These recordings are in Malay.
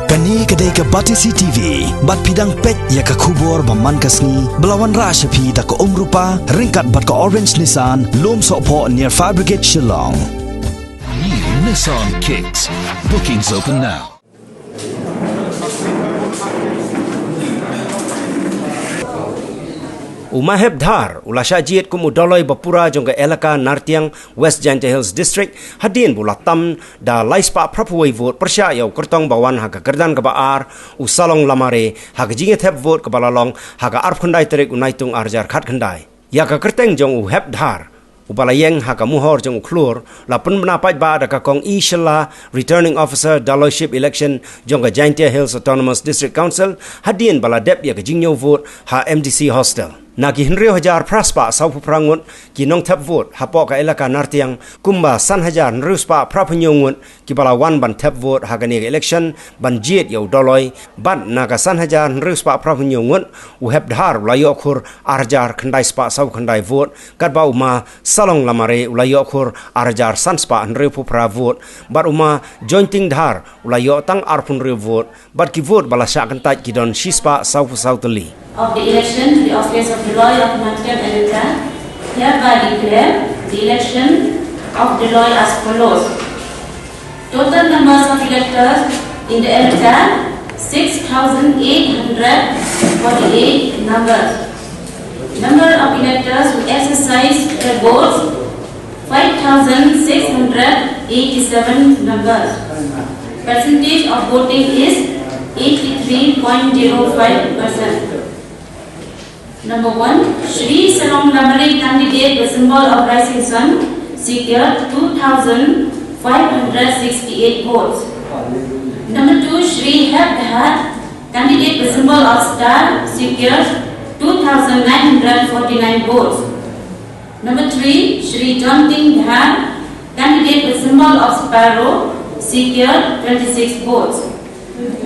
Kani kedai ke Batisi TV, bat pidang pet ya ke kubur baman kasni, belawan rashapi tak ke rupa, ringkat bat ke Orange Nissan, lom sokpo near Fire Brigade Shillong. New Nissan Kicks. Bookings open now. Umaheb Dhar, ulasha jiet kumu doloi bapura jongga elaka Nartiang West Jaintia Hills District hadin bulatam da laispa prapuai vote persya yau kertong bawan haga gerdan ke baar usalong lamare haga jinget heb vote ke balalong haga arf khandai terik unaitung arjar khat khandai ya ka kerteng jong uheb Dhar ubalayeng haka muhor jong uklur lapun menapat ba da kong Ishla returning officer dealership election jongga Jaintia Hills Autonomous District Council hadin baladep ya ka jingyo vote ha MDC hostel Nagi Henry Hajar Praspa Saupu Prangut ki nong tap vote hapo ka elaka Nartiang kumba san hajar nruspa prapanyongut ki bala wan ban tap vote hagani election ban jiet yau doloi ban naga san hajar nruspa prapanyongut uheb Dhar ulayo khur arjar khandai spa sau khandai vote kat ba uma salong lamare ulayo khur arjar san spa nrepu pra vote bat uma jointing Dhar ulayo tang arpun re vote bat ki vote bala sya kantai ki don shispa saupu sauteli of the election to the office of Deloy of Nartiang Elita, hereby declare the election of Deloy as follows. Total numbers of electors in the Elita 6,848 numbers. Number of electors who exercised their votes 5,687 numbers. Percentage of voting is 83.05%. Number 1, Shri Salong Lamare candidate with symbol of rising sun secured 2,568 votes. Number 2, Shri Heb Dhar candidate with symbol of star secured 2,949 votes. Number 3, Shri Jonting Dhar candidate with symbol of sparrow secured 26 votes.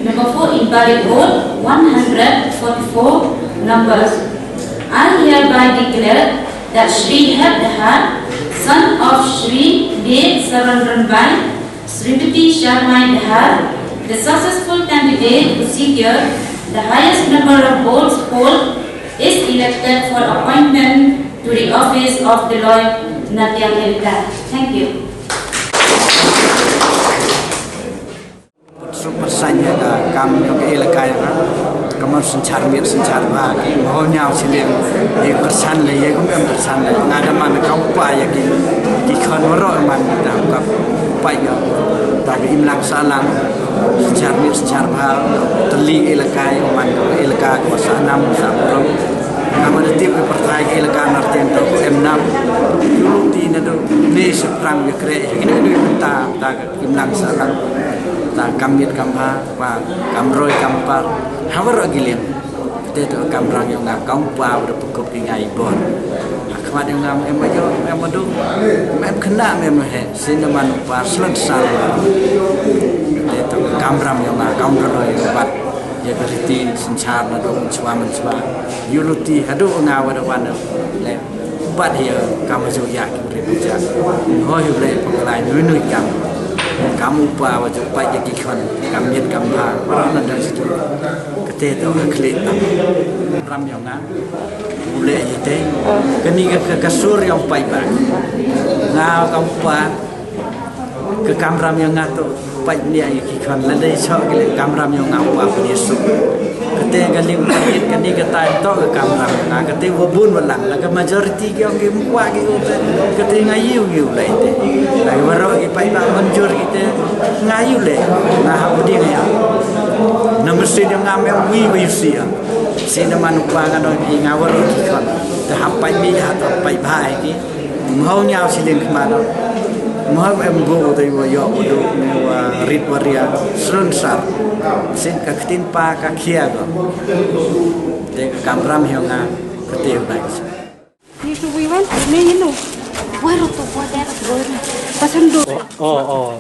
Number 4, invalid vote 144 numbers. I hereby declare that Shri Heb Dhar, son of Shri Dev Saranranbai, Srimati Sharma Dhar, the successful candidate who secured the highest number of votes polled, is elected for appointment to the office of Deloy Nartiang Elita. Thank you. Persanya kami elaka kamar sencar mir sencar ba ho nyau silim di persan le ye kum persan le ngada man kau pa ya ki khon ro man ta ka pa ya ta ki imlang salang sencar mir sencar ba teli elaka man elaka ko sanam sa ro kamar tip pertai elaka Nartiang to M6 di na do ne seprang ya kre ini du ta ki imlang salang ta kamit kamha và kamroi kampar hawar agilian te to kamrang yang ngam kampa ber pukop ki ngai bon akhmat yang ngam em ayo em adu em khna em he sinaman pa slan sal te to kamram yang ngam kamroi bat ya beriti sencar na do chwa man chwa yuluti hadu ngawa da wan le bat hier kamajo ya ki rebuja ho hi le paklai nui kam kamu pa wajib pajak ikan kamian kamha orang ada situ ketika orang klik ram yang ngam boleh jadi kini ke kasur yang baik bang ngau kamu pa ke kamram yang ngatu baik dia ikan ledai sok ke kamram yang ngau pa dia sup ketika kali kini kata itu ke kamram nah ketika wabun belang laga majoriti yang gemuk gitu ketika ngayu leh lagi baru kita ibarat menjur kita ngayu leh nah apa dia ya nomor sini ngambil wiwisi ya sini manusia kan orang ngawur ikan terhapai dia terhapai baik ni mau nyau silin kemana mau embo dari wayo udo wa rit waria srunsar sin kaktin pa kakia go de kamram hianga ketiu baik ni tu wiwan ni inu waro to wader go pasando oh